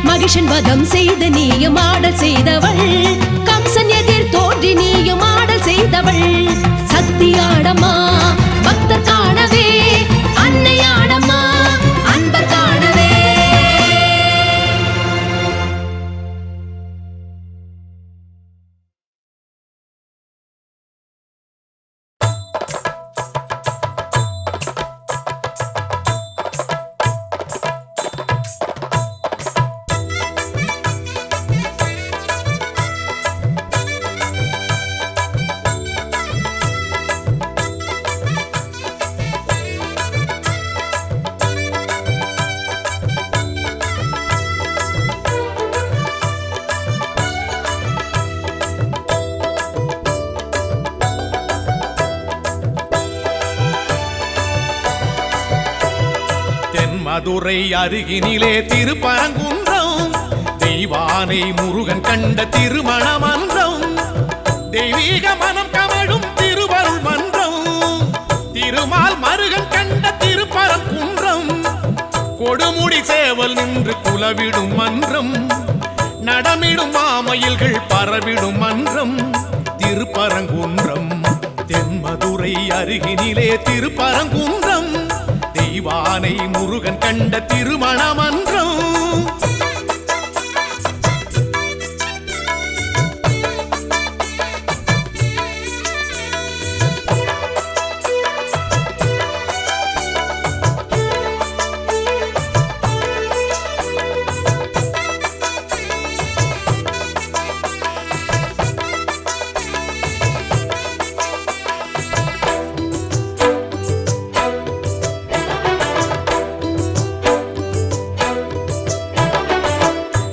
மகிஷன் வதம் செய்து நீயும் ஆடல் செய்தவள், கம்சன் எதிர் தோன்றி நீயும் ஆடல் செய்தவள். சக்தியாடம்மா பக்தர் காணவே, அன்னையாடம்மா அன்பர் காணவே. மதுரை அருகினிலே திருப்பரங்குன்றம், தெய்வானை முருகன் கண்ட திருமணமன்றம், தெய்வீக மனம் கமழும் திருவருள் மன்றம், திருமால் மருகன் கண்ட திருப்பரங்குன்றம், கொடுமுடி சேவல் நின்று குலவிடும் மன்றம், நடமிடும் மாமயில்கள் பரவிடும் மன்றம் திருப்பரங்குன்றம். தென்மதுரை அருகினிலே திருப்பரங்குன்றம், தெய்வானை முருகன் கண்ட திருமணமன்றம்.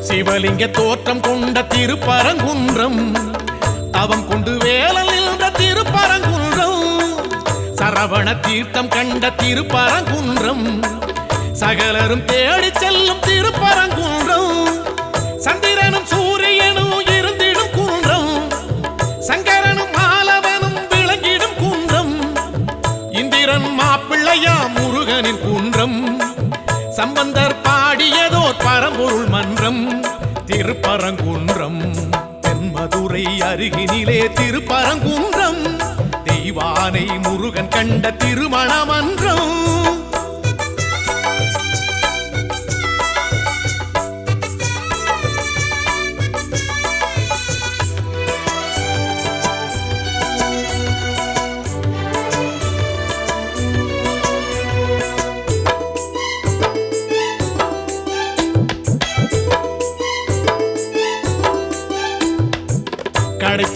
சிவலிங்க தோற்றம் கொண்ட திருப்பரங்குன்றம், தவம் கொண்டு வேலல் நின்ற திருப்பரங்குன்றம், சரவண தீர்த்தம் கண்ட திருப்பரங்குன்றம், சகலரும் தேடி செல்லும் திருப்பரங்குன்றம், சந்திரனும் சூரியனும் இருந்திடும் குன்றம், சங்கரனும் மாலவனும் விளங்கிடும் குன்றம், இந்திரன் மாப்பிள்ளையா முருகனின் குன்றம், சம்பந்தர் பாடியதோர் பரம்பொருள் மன்றம் திருப்பரங்குன்றம். தென்மதுரை அருகினிலே திருப்பரங்குன்றம், தெய்வானை முருகன் கண்ட திருமணமன்றம்.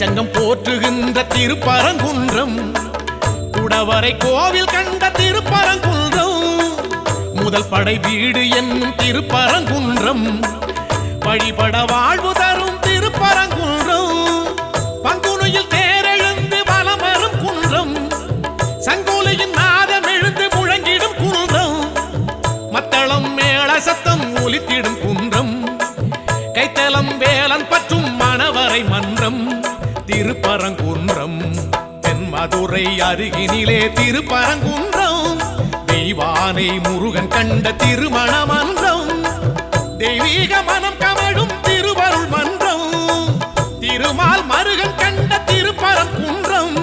திருச்சங்கம் போற்றுகின்ற திருப்பரங்குன்றம், குடவரை கோவில் கண்ட திருப்பரங்குன்றம், முதல் படை வீடு என்னும் திருப்பரங்குன்றம், வழிபட வாழ்வு தரும் திருப்பரங்குன்றம், பங்குனியில் தேரெழுந்து வலம் வரும் குன்றம், சங்கோலியின் நாதம் எழுந்து முழங்கிடும் குன்றம், மத்தளம் மேள சத்தம் ஒலித்திடும் குன்றம், கைத்தலம் வேலன் பற்றும் மணவரை மன்றம் திருப்பரங்குன்றம், தென்மதுரை அருகினிலே திருப்பரங்குன்றம், தெய்வானை முருகன் கண்ட திருமண மன்றம், தெய்வீக மனம் கமழும் திருவருள் மன்றம், திருமால் மருகன் கண்ட திருப்பரங்குன்றம்,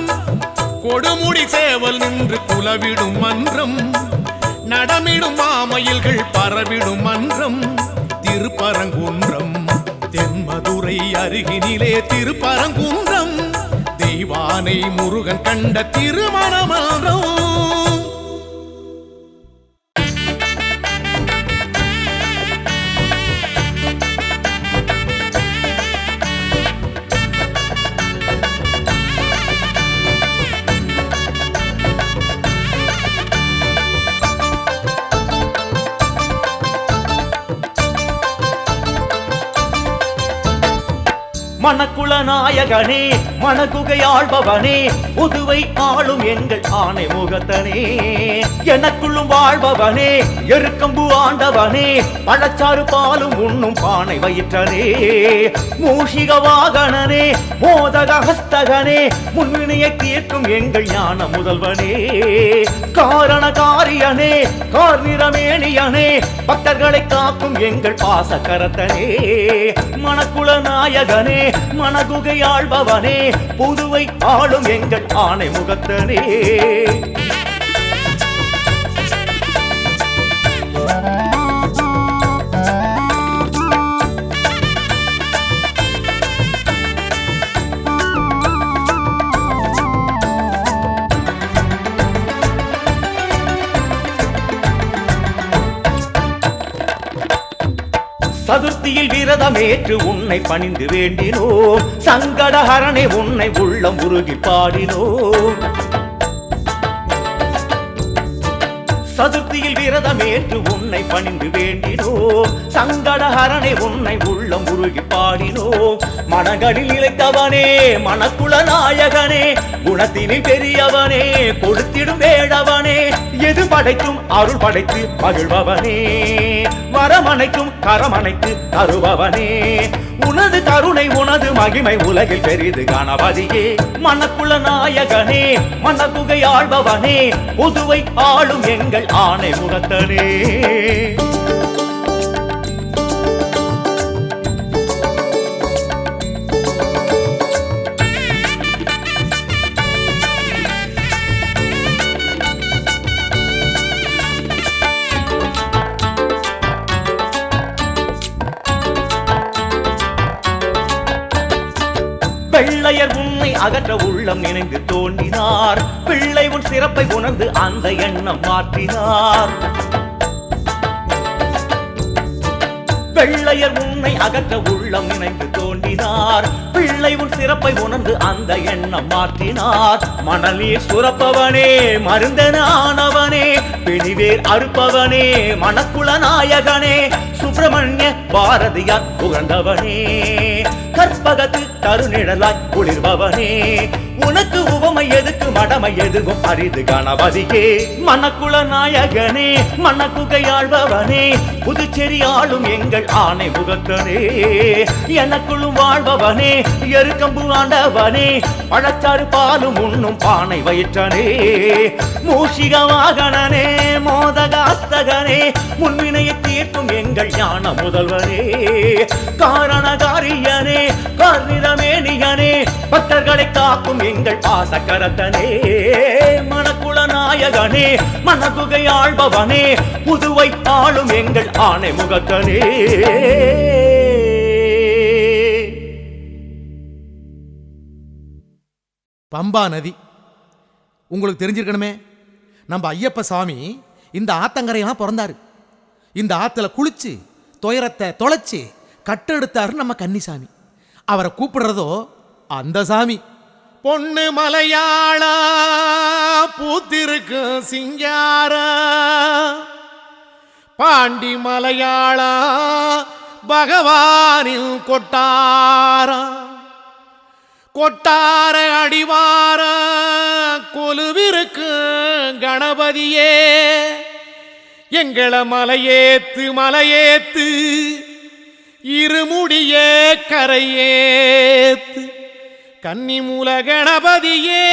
கொடுமுடி சேவல் நின்று குலவிடும் மன்றம், நடமிடும் மாமயில்கள் பரவிடும் மன்றம் திருப்பரங்குன்றம், தென்மதுரை அருகினிலே திருப்பரங்குன்றம், தெய்வானை முருகன் கண்ட திருமண மன்றம். மணக்குள நாயகனே மணகுகையாழ்பவனே புதுவை ஆளும் எங்கள் ஆணை முகத்தனே எனக்குள்ளும் வாழ்பவனே எருக்கம்பு ஆண்டவனே பழச்சாறு பாலும் உண்ணும் பானை வயிற்றனே மூஷிக வாகனனே மோதக ஹஸ்தகனே முன்வினையை தீர்க்கும் எங்கள் ஞான முதல்வனே காரண காரியனே கார்நிறமேனியனே பக்தர்களை காக்கும் எங்கள் பாசக்கரத்தனே மணக்குள நாயகனே மணகுகையாழ்பவனே புதுவை ஆளும் எங்கள் ஆணை முகத்தனே சதுர்த்தியில் விரதமேற்று உன்னை பணிந்து வேண்டினோம் சங்கடஹரனே உன்னை உள்ளம் உருகி பாடினோம் சதுர்த்தியில் விரதமேற்று உன்னை பணிந்து வேண்டினோம் சங்கடஹரனே உன்னை உள்ளம் உருகி பாடினோம் மனங்களில் இழைத்தவனே மணக்குள நாயகனே குணத்தினில் பெரியவனே கொடுத்திடும் வேடவனே எது படைக்கும் அருள் படைத்து மகிழ்பவனே வரமனைக்கும் கரமனைத்து தருபவனே உனது கருணை உனது மகிமை உலகில் பெரிது கணபதியே மணக்குள நாயகனே மணகுகையாழ்பவனே புதுவை ஆளும் எங்கள் ஆணை முகத்தனே வெள்ளையர் உன்னை அகற்ற உள்ளம் நினைந்து தோன்றினார் பிள்ளை உன் சிறப்பை உணர்ந்து அந்த எண்ணம் மாற்றினார் வெள்ளையர் உன்னை அகற்ற உள்ளம் நினைந்து தோன்றினார் பிள்ளை உன் சிறப்பை உணர்ந்து அந்த எண்ணம் மாற்றினார் மணநீர் சுரப்பவனே மருந்தனானவனே பிணிவேர் அறுப்பவனே மணக்குள நாயகனே சுப்பிரமணிய பாரதியார் புகழ்ந்தவனே கற்பகத்து தருநிழலாய் குளிர்பவனே உனக்கு உவமை எதுக்கு மடமை எதுவும் அரிது கணபதியே மணக்குள நாயகனே மணகுகையாழ்பவனே புதுச்சேரி ஆளும் எங்கள் ஆணை முகத்தனே எனக்குள்ளும் வாழ்பவனே எருக்கம்பு ஆண்டவனே பழச்சாறு பாலும் உண்ணும் பானை வயிற்றனே மூஷிக வாகனனே மோதகாஸ்தகனே முன்வினையை தீர்க்கும் எங்கள் ஞான முதல்வனே காரணகாரியனே கார்நிறமேனியனே பக்தர்களை காக்கும் எங்கள் பாசக்கரத்தனே மணக்குள நாயகனே மணகுகையாழ்பவனே புதுவை ஆளும் எங்கள் ஆணை முகத்தனே பம்பா நதி உங்களுக்கு தெரிஞ்சிருக்கணுமே, நம்ம ஐயப்ப சாமி இந்த ஆத்தங்கரையெல்லாம் பிறந்தாரு. இந்த ஆத்துல குளிச்சு துயரத்தை தொலைச்சு கட்டெடுத்தாரு நம்ம கன்னிசாமி. அவரை கூப்பிடுறதோ அந்த சாமி. பொண்ணு மலையாள பூத்திருக்கு சிங்கார, பாண்டி மலையாள பகவானின் கொட்டார, கொட்டார அடிவார கொலுவிருக்கு கணபதியே, எங்கள மலையேத்து மலையேத்து இருமுடியே கரையேத்து கன்னிமூல கணபதியே.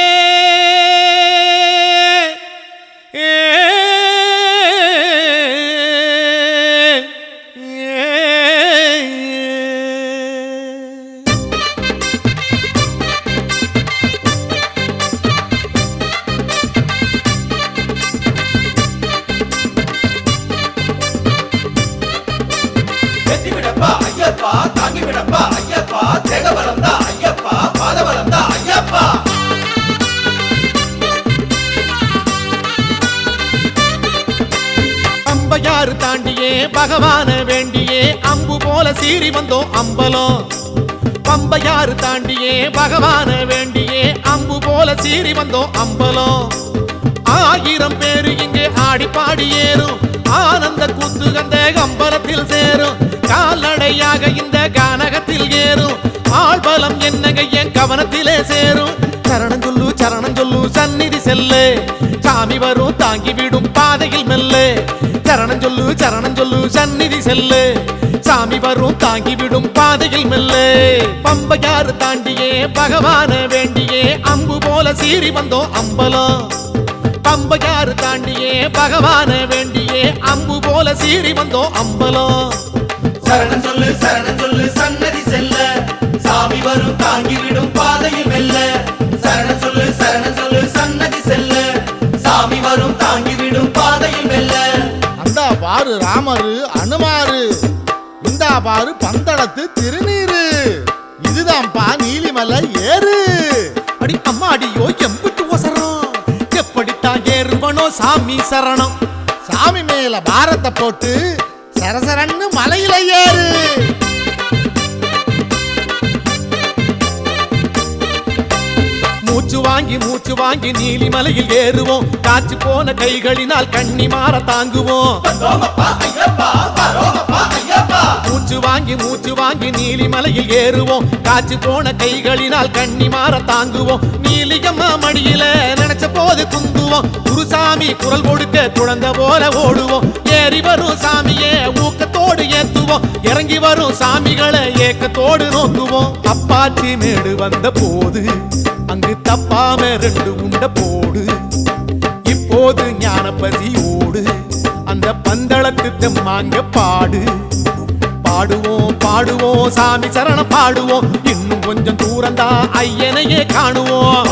பம்பையாறு தாண்டியே பகவான வேண்டியே அம்பு போல சீறி வந்தோம் அம்பலம். பம்பையாறு தாண்டியே பகவான வேண்டியே அம்பு போல சீறி வந்தோம் அம்பலம். 1000 பேரு இங்கே ஆடி பாடி ஏறும், ஆனந்த கூத்து அந்த அம்பலத்தில் சேரும். கால்நடையாக இந்த கானகத்தில் ஏறும், ஆள்பலம் என்னங்க என் கவனத்திலே சேரும். சரணம் சொல்லு சந்நிதி செல்லு, சாமி வரும் தாங்கி விடும் பாதையில் மெல்ல. சரணம் சொல்லு சந்நிதி செல்லு, சாமி வரும் தாங்கி விடும் பாதையில் மெல்ல. பம்பையாறு தாண்டியே பகவான வேண்டியே அம்பு போல சீறி வந்தோம் அம்பலம். பம்பையாறு தாண்டியே பகவான வேண்டியே அம்பு போல சீறி வந்தோம் அம்பலம். சரணம் சொல்லு சன்னதி செல்ல, சாமி வரும் தாங்கி விடும் பாதையில் மெல்ல. சரணம் சொல்லு சன்னதி செல்ல, சாமி வரும் தாங்கி விடும் பாதையில் மெல்ல. அந்தா பாரு ராமரு அனுமாரு, இந்தா பாரு பந்தளத்து திருநீரு, இதுதான் பா நீலிமலை ஏறு. அடி அம்மா அடியோ எம்பிட்டு ஒசரம், எப்படித்தான் ஏறுவனோ சாமி சரணம். சாமி மேல பாரத்தை போட்டு சரசரன்னு மலையில ஏறு. மூச்சு வாங்கி நீலிமலையில் ஏறுவோம், காற்று போன கைகளினால் கண்ணி மாற தாங்குவோம். மூச்சு வாங்கி நீலிமலையில் ஏறுவோம், காற்று போன கைகளினால் கண்ணி மாற தாங்குவோம். நீலியம்மா மடியில நினைச்ச போது குந்துவோம், குருசாமி குரல் கொடுக்க குழந்தை போல ஓடுவோம். ஏறி வரும் சாமியே ஊக்கத்தோடு ஏத்துவோம், இறங்கி வரும் சாமிகளை ஏக்கத்தோடு நோக்குவோம். அப்பாச்சி மேடு வந்த போது அங்கு தப்பாம 2 உண்ட போடு, இப்போது ஞான பசியோடு அந்த பந்தளத்து தெம்மாங்க பாடு. பாடுவோம் சாமி சரணம் பாடுவோம், இன்னும் கொஞ்சம் தூரந்தா ஐயனையே காணுவோம்.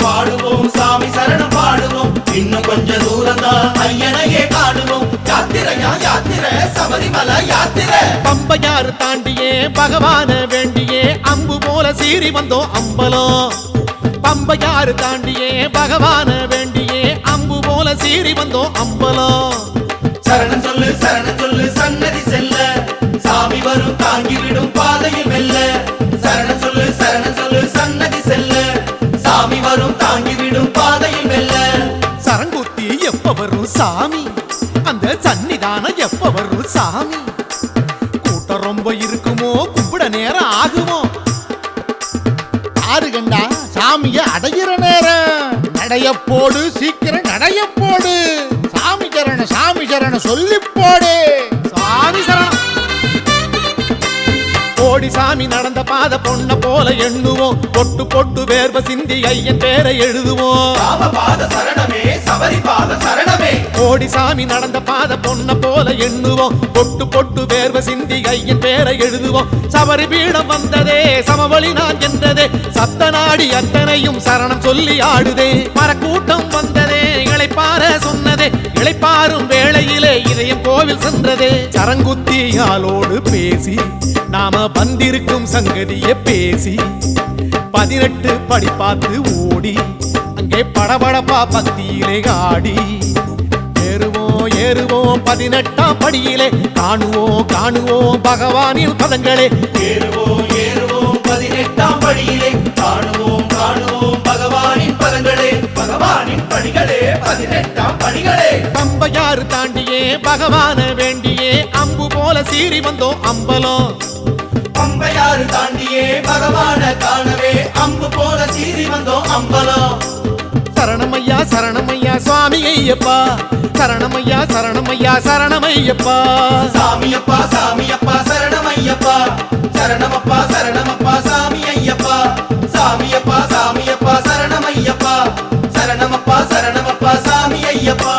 பாடுவோம் சாமி சரணம் பாடுவோம், இன்னும் கொஞ்சம் தூரந்தா ஐயனையே காணுவோம். யாத்திரை சபரிமலை யாத்திரை. பம்பையாறு தாண்டியே பகவான வேண்டியே அம்பு போல சீறி வந்தோம் அம்பலம். பம்பையாறு தாண்டியே பகவான வேண்டியே அம்பு போல சீறி வந்தோம் அம்பலம். சரணம் சொல்லு சன்னதி செல்ல, சாமி வரும் தாங்கி விடும் பாதையில் மெல்ல. சரணம் சொல்லு சன்னதி செல்ல, சாமி வரும் தாங்கி விடும் பாதையில் மெல்ல. சரங்குத்தி எப்ப வரும் சாமி, அந்த சன்னிதானம் எப்ப வரும் சாமி. கூட்டம் ரொம்ப இருக்குமோ, கும்பிட நேரம் ஆகுமோ. ஆறு கண்டா சாமிய அடையிற நேரம், நடைய போடு சீக்கிரம் நடைய போடு. சாமி சரண சொல்லி போடு. சாமி சரணம். கோடி சாமி நடந்த பாத பொண்ண போல எண்ணுவோம், பொட்டு பொட்டு வேர்வ சிந்தி ஐயன் பேரை எழுதுவோம். கோடி சாமி நடந்த பாத பொண்ண போல எண்ணுவோம், பொட்டு பொட்டு வேர்வ சிந்தி ஐயன் பேரை எழுதுவோம். சபரி பீடம் வந்ததே சமவழி நான் என்றதே, சத்த நாடி அத்தனையும் சரணம் சொல்லி ஆடுதே. மரக்கூட்டம் வந்ததே இளைப்பார சொன்னதே, இளைப்பாரும் வேளையிலே இதயம் கோவில் சென்றதே. சரங்குத்தியாலோடு பேசி நாம வந்திருக்கும் சங்கதிய பேசி 18 படி பார்த்து ஓடி அங்கே படபடப்பா பத்தியிலே ஆடி ஏறுவோம் 18ஆம் படியிலே காணுவோம் பகவானின் பதங்களே. ஏறுவோம் 18ஆம் படியிலே காணுவோம் காணுவோம் பகவானின் பதங்களே, பகவானின் படிகளே, 18ஆம் படிகளே. பம்பையாறு தாண்டியே பகவான வேண்டியே அம்பு போல சீறி வந்தோம் அம்பலம். பம்பையாறு தாண்டியே பகவான காணவே அம்பு போல சீறி வந்தோம் அம்பலம். சரணமையா சரணமையா சுவாமி ஐயப்பா, சரணமையா சரணமையா சரணமையப்பா. சாமியப்பா சாமியப்பா சரணமையப்பா, சரணமப்பா சரணமப்பா சாமி ஐயப்பா. சாமியப்பா சாமியப்பா சரணமையப்பா, சரணமப்பா சரணமப்பா சாமி ஐயப்பா.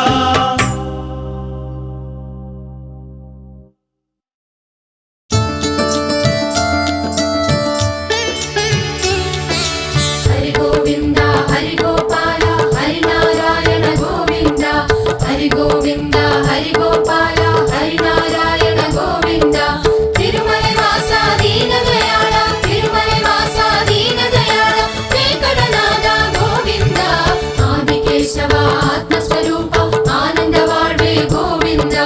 హరి గోవింద హరి గోపాల హరి నారాయణ గోవింద, హరి గోవింద హరి గోపాల హరి నారాయణ గోవింద. తిరుమల వాస దీన దయాళ, తిరుమల వాస దీన దయాళ, వెంకటనాథ గోవింద. ఆదికేశవ ఆత్మస్వరూప ఆనంద వాడే గోవింద,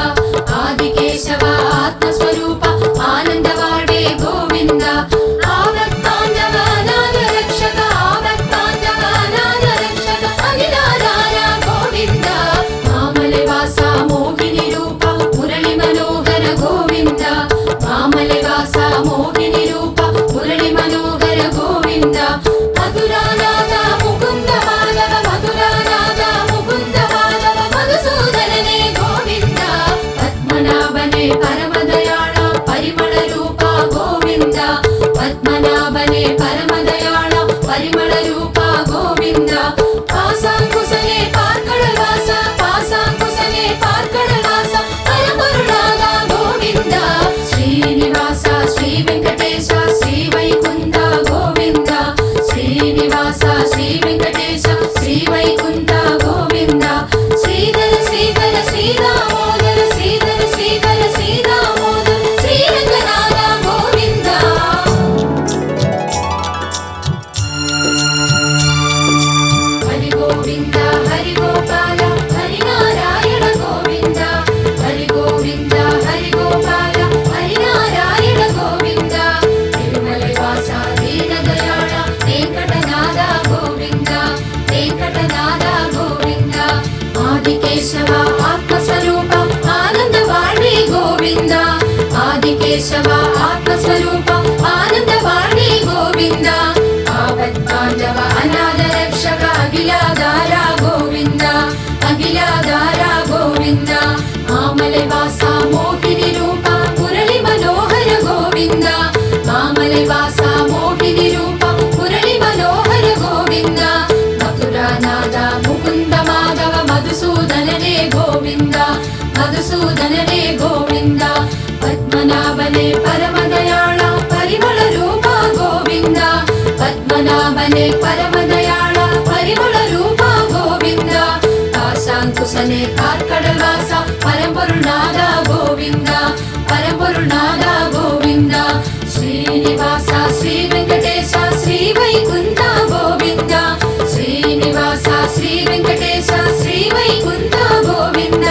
ఆదికేశవ ఆత్మస్వరూప ఆనంద వాడే గోవింద. ఆవత్తాండవ అనాథ రక్షక, ఆవత్తాండవ అనాథ రక్షక, అఖిలాధార గోవింద. మామల వాస మోహిని రూప మురళి మనోహర గోవింద, మామల వాస మోహిని రూప మురళి మనోహర గోవింద. మధురానాథ ముకుంద మాధవ, మధురానాథ ముకుంద మాధవ, మధుసూదననే గోవింద. పద్మనాభనే పరమదయాళ పరిమళ రూప గోవింద, పద్మనాభనే పరమదయాళ పరిమళ రూప గోవింద. పాసాంకుశనే పార్కళ వాస, పాసాంకుశనే పార్కళ వాస, పరమరుణాగ గోవింద. శ్రీనివాస శ్రీ వెంకటేశ శ్రీ వైకుంఠ గోవింద, శ్రీనివాస శ్రీ వెంకటేశ శ్రీ వైకుంఠ గోవింద. శ్రీధర శ్రీధర శ్రీరామోదర, శ్రీధర శ్రీధర శ్రీరామోదర, శ్రీరంగనాథ గోవింద. హరి గోవింద హరి గోపాల హరి నారాయణ గోవింద, హరి గోవింద హరి గోపాల హరి నారాయణ గోవింద. తిరుమల వాస దీన దయాళ వెంకటనాథ గోవింద, వెంకటనాథ గోవింద. ఆదికేశవ ఆత్మస్వరూప ఆనంద వాణి గోవింద, ఆదికేశవ ఆత్మస్వరూప ఆనంద వాణి గోవింద. ఆపత్తాండవ అనాథ రక్షక అఖిలాధార గోవింద, అఖిలాధార గోవింద. మామల వాస మోహిని రూప మురళి మనోహర గోవింద, మామల వాస మోహిని రూప మురళి మనోహర గోవింద. మధురానాథ ముకుంద మాధవ మధుసూదననే గోవింద, మధుసూదననే గోవింద. పద్మనాభనే పరమదయాళ పరిమళ రూప గోవింద, పద్మనాభనే పరమదయాళ పరిమళ రూప గోవింద. పాశాంకుశనే కార్కడ వాస పరమరుణాథ గోవింద, పరమరుణాథ గోవింద. శ్రీనివాస శ్రీ వెంకటేశ శ్రీ వైకుంఠ గోవింద, శ్రీనివాస శ్రీ వెంకటేశ శ్రీ వైకుంఠ గోవింద.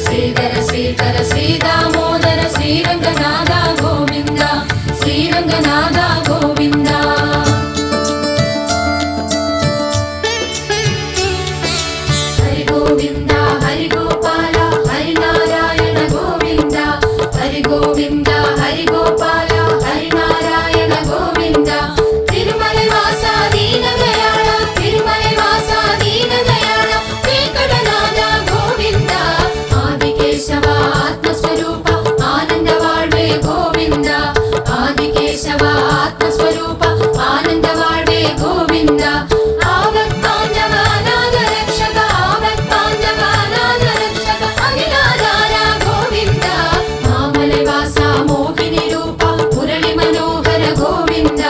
శ్రీధర శ్రీధర శ్రీదామోదర శ్రీరంగనాథ గోవింద, శ్రీరంగనాథ గోవింద. హరి గోవింద హరి గోపాల హరి నారాయణ గోవింద, హరి గోవింద హరి గోపాల హరి నారాయణ గోవింద. తిరుమల వాస దీన దయాళ, తిరుమల వాస దీన దయాళ, వెంకటనాథ గోవింద. ఆదికేశవ ఆత్మస్వరూప ఆనంద వాడే గోవింద, ఆదికేశవ ఆత్మస్వరూప ఆనంద వాడే గోవింద. ఆవత్తాండవ అనాథ రక్షక, ఆవత్తాండవ అనాథ రక్షక, అఖిలాధార గోవింద. మామల వాస మోహిని రూప మురళి మనోహర గోవింద,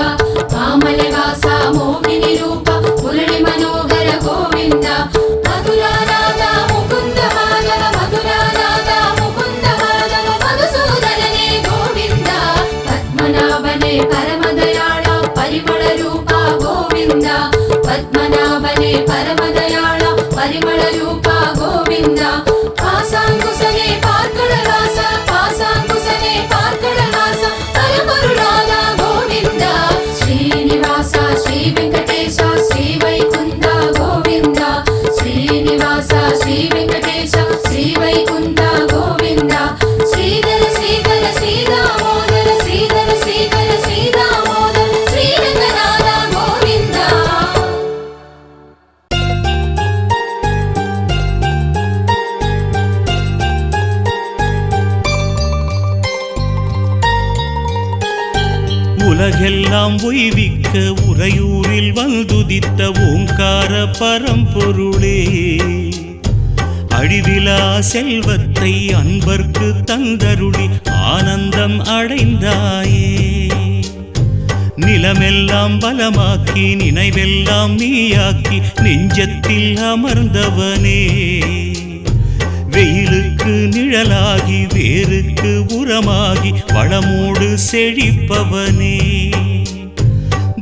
మామల వాస మోహిని రూప మురళి మనోహర గోవింద. మధురానాథ ముకుంద మాధవ, మధురానాథ ముకుంద మాధవ, మధుసూదననే గోవింద. పద్మనాభనే పరమదయాళ పరిమళ రూప గోవింద, పద్మనాభనే పరమదయాళ పరిమళ రూప గోవింద. పాసాంకుశనే పార్కళ వాస, పాసాంకుశనే పార్కళ వాస, పరమరుణాథ గోవింద. శ్రీనివాస శ్రీనివాస శ్రీ వెంకటేశ శ్రీ వైకుంఠ గోవింద శ్రీనివాస శ్రీ వెంకటేశ శ్రీ వైకుంఠ గోవింద శ్రీధర శ్రీధర శ్రీదామోదర శ్రీధర శ్రీధర శ్రీదామోదర శ్రీరంగనాథ గోవింద உலகெல்லாம் உய்விக்க உறையூரில் வந்துதித்த ஓங்கார பரம்பொருளே, அழிவிலா செல்வத்தை அன்பர்க்கு தந்தருளி ஆனந்தம் அடைந்தாயே. நிலமெல்லாம் பலமாக்கி நினைவெல்லாம் நீயாக்கி நெஞ்சத்தில் அமர்ந்தவனே, வெயிலுக்கு நிழலாகி வேருக்கு உரமாகி வளமோடு செழிப்பவனே,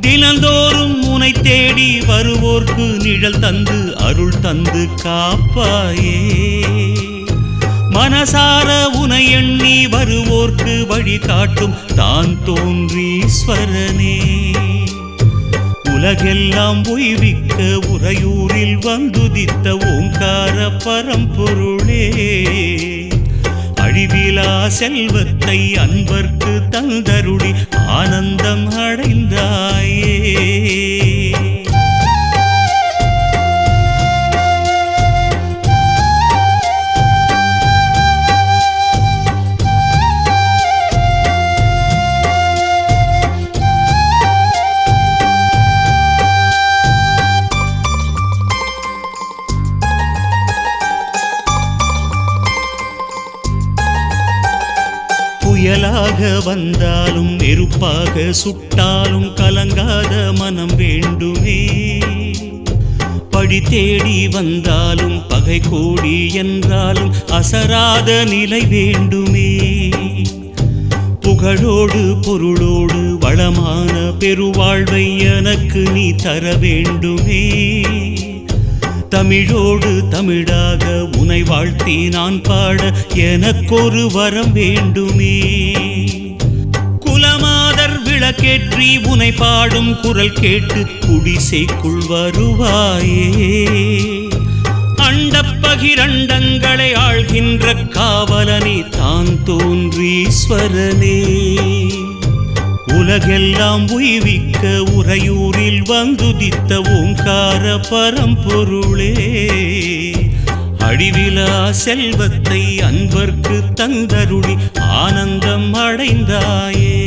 தினந்தோறும் உனை தேடி வருவோர்க்கு நிழல் தந்து அருள் தந்து காப்பாயே. மனசார உனை எண்ணி வருவோர்க்கு வழி காட்டும் தான் தோன்றீஸ்வரனே, உலகெல்லாம் உய்விக்க உறையூரில் வந்துதித்த ஓங்கார பரம்பொருளே, அழிவிலா செல்வத்தை அன்பர்க்கு தந்தருளி ஆனந்தம் அடைந்தாயே. புயலாக வந்தாலும் நெருப்பாக சுட்டாலும் கலங்காத மனம் வேண்டுமே, படி தேடி வந்தாலும் பகை கோடி என்றாலும் அசராத நிலை வேண்டுமே, புகழோடு பொருளோடு வளமான பெருவாழ்வை எனக்கு நீ தர வேண்டுமே, தமிழோடு தமிழாக உனை வாழ்த்தி நான் பாட எனக்கொரு வரம் வேண்டுமே, குலமாதர் விளக்கேற்றி உனை பாடும் குரல் கேட்டு குடிசைக்குள் வருவாயே, அண்டப்பகிரண்டங்களை ஆள்கின்ற காவலனே தான் தோன்றீஸ்வரனே, உலகெல்லாம் உய்விக்க உறையூரில் வந்துதித்த ஓங்கார பரம்பொருளே, அழிவிலா செல்வத்தை அன்பர்க்கு தந்தருளி ஆனந்தம் அடைந்தாயே.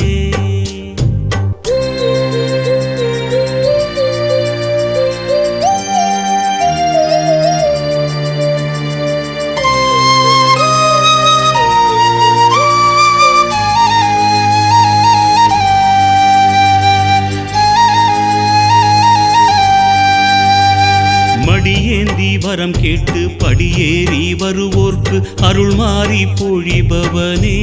மடியேந்தி வரம் கேட்டு படியேறி வருவோர்க்கு அருள் மாறி பொழிபவனே,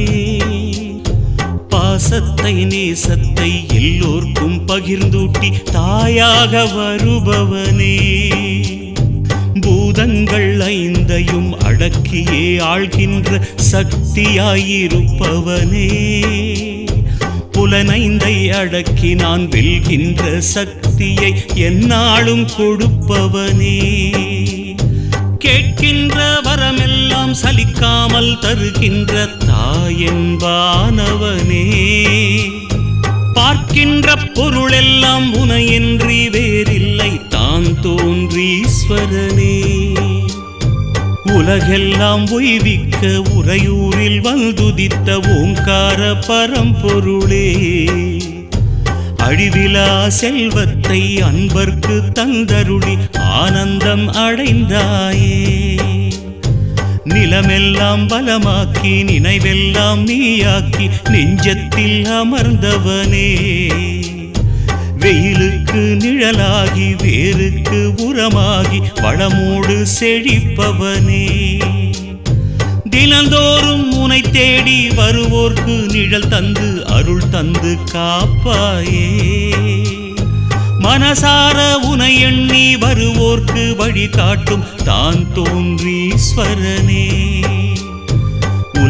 பாசத்தை நேசத்தை எல்லோர்க்கும் பகிர்ந்தூட்டி தாயாக வருபவனே, பூதங்கள் ஐந்தையும் அடக்கியே ஆள்கின்ற சக்தியாயிருப்பவனே, புலனைந்தை அடக்கி நான் வெல்கின்ற சக்தியை எந்நாளும் கொடுப்பவனே, கேட்கின்ற வரமெல்லாம் சலிக்காமல் தருகின்ற தாயென்பானவனே, பார்க்கின்ற பொருளெல்லாம் உனையின்றி வேறில்லை தான் தோன்றீஸ்வரனே, உலகெல்லாம் உய்விக்க உறையூரில் வந்துதித்த ஓங்கார பரம்பொருளே, அழிவிலா செல்வத்தை அன்பர்க்கு தந்தருளி ஆனந்தம் அடைந்தாயே, நிலமெல்லாம் பலமாக்கி நினைவெல்லாம் நீயாக்கி நெஞ்சத்தில் அமர்ந்தவனே, வெயிலுக்கு நிழலாகி வேருக்கு உரமாகி வளமோடு செழிப்பவனே, தினந்தோறும் உனை தேடி வருவோர்க்கு நிழல் தந்து அருள் தந்து காப்பாயே, மனசார உனை எண்ணி வருவோர்க்கு வழி காட்டும் தான் தோன்றீஸ்வரனே,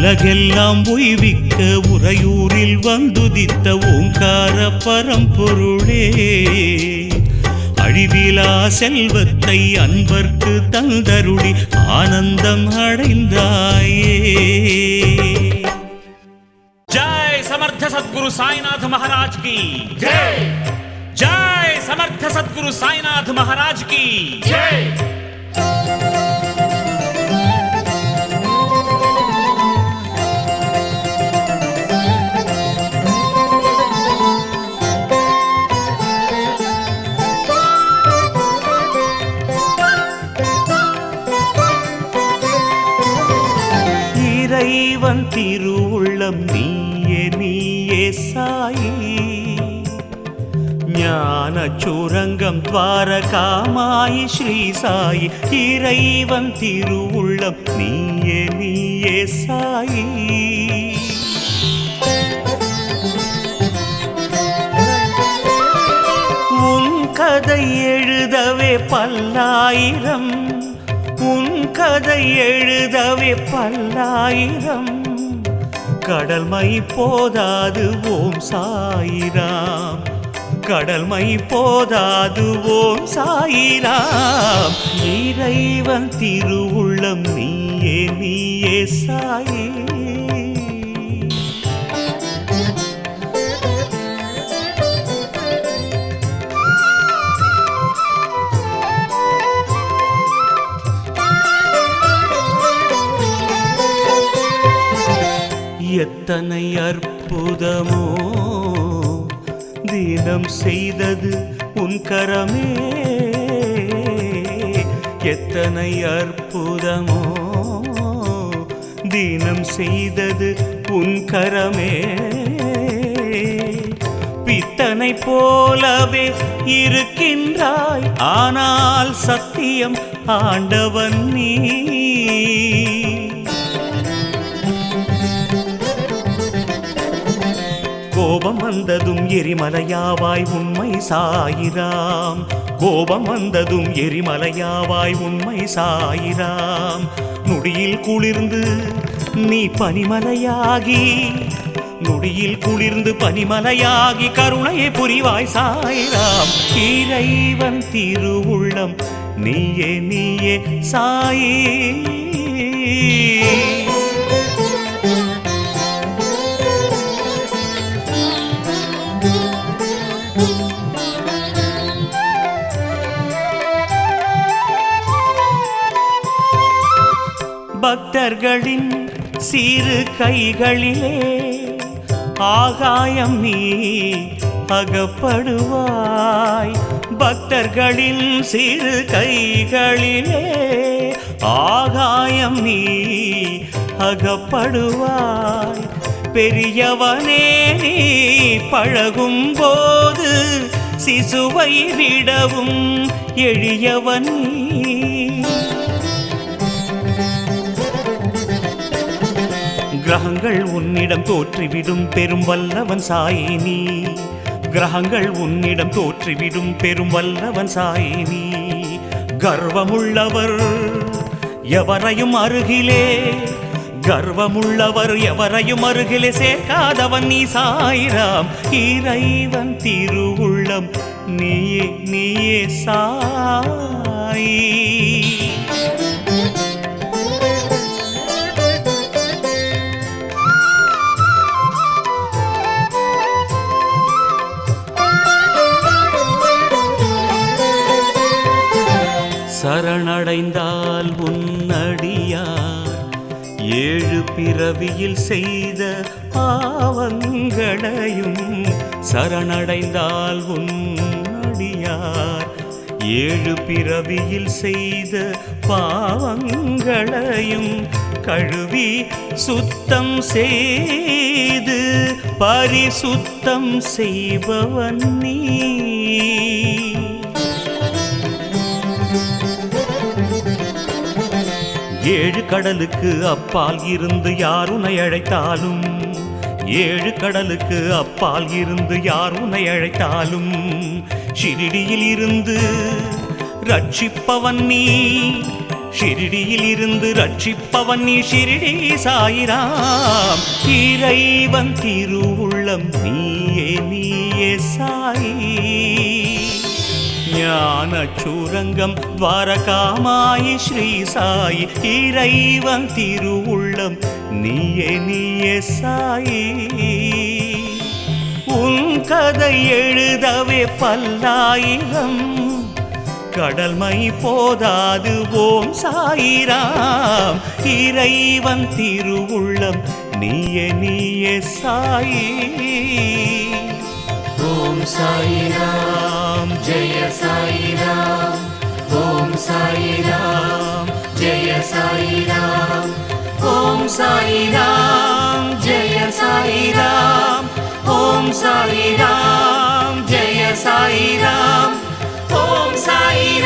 உலகெல்லாம் உய்விக்க உறையூரில் வந்துதித்த ஓங்கார பரம்பொருளே, அழிவிலா செல்வத்தை அன்பர்க்கு தந்தருளி ஆனந்தம் அடைந்தாயே. जय समर्थ सद्गुरु साईनाथ महाराज की जय। जय समर्थ सद्गुरु साईनाथ महाराज की जय। இறைவன் திருவுள்ளம் நீயே நீயே சாயி, ஞான சுரங்கம் துவாரகாமாயி ஸ்ரீ சாயி. இறைவன் திருவுள்ளம் நீயே நீயே சாயி. உன் கதை எழுதவே பல்லாயிரம், உன் கதை எழுதவே பல்லாயிரம், கடல்மை போதாது ஓம் சாயிராம், கடல்மை போதாது ஓம் சாயிராம். இறைவன் திருவுள்ளம் நீயே நீயே சாயி. எத்தனை அற்புதமோ தினம் செய்தது உன் கரமே, எத்தனை அற்புதமோ தினம் செய்தது உன் கரமே. பித்தனை போலவே இருக்கின்றாய், ஆனால் சத்தியம் ஆண்டவன் நீ. கோபம் வந்ததும் எரிமலையாவாய் உண்மை சாயிராம், கோபம் வந்ததும் எரிமலையாவாய் உண்மை சாயிராம். நொடியில் குளிர்ந்து நீ பனிமலையாகி, நொடியில் குளிர்ந்து பனிமலையாகி கருணையை புரிவாய் சாயிராம். இறைவன் திருவுள்ளம் நீயே நீயே சாயி. பக்தர்களின் சிறு கைகளிலே ஆகாயம் நீ அகப்படுவாய், பக்தர்களின் சிறு கைகளிலே ஆகாயம் நீ அகப்படுவாய். பெரியவனே நீ பழகும் போது சிசுவை விடவும் எளியவன் நீ. கிரகங்கள் உன்னிடம் தோற்றிவிடும் பெரும் வல்லவன் சாயி நீ, கிரகங்கள் உன்னிடம் தோற்றிவிடும் பெரும் வல்லவன் சாயி நீ. கர்வமுள்ளவர் எவரையும் அருகிலே, கர்வமுள்ளவர் எவரையும் அருகிலே சேர்க்காதவன் நீ சாயிராம். இறைவன் திருவுள்ளம் நீயே நீயே சாயி. சரணடைந்தால் உன்னடியார் ஏழு பிறவியில் செய்த பாவங்களையும், சரணடைந்தால் உன்னடியார் ஏழு பிறவியில் செய்த பாவங்களையும் கழுவி சுத்தம் செய்து பரிசுத்தம் செய்பவன் நீ. ஏழு கடலுக்கு அப்பால் இருந்து யார் உன்னை அழைத்தாலும், ஏழு கடலுக்கு அப்பால் இருந்து யார் உன்னை அழைத்தாலும், ஷிரடியில் இருந்து ரட்சிப்பவன் நீ, ஷிரடியில் இருந்து ரட்சிப்பவன் நீ ஷிரடி சாயிராம் இறைவன் திருவுள்ளம் நீயே சாயி ஞான சூரங்கம் துவாரகாமாயி ஸ்ரீ சாயி இறைவன் திருவுள்ளம் நீயே சாயி உன் கதை எழுதவே பல்லாயிரம் கடல்மை போதாது ஓம் சாயிராம் இறைவன் திருவுள்ளம் நீயே சாயி ஓம் சாயிராம் ஜெய சாயிராம் ஓம் சாயிராம் ஜெய சாயிராம் ஓம் சாயிராம் ஜெய சாயிராம் ஓம் சாயிராம் ஜெய சாயிராம் ஓம் சாயிராம்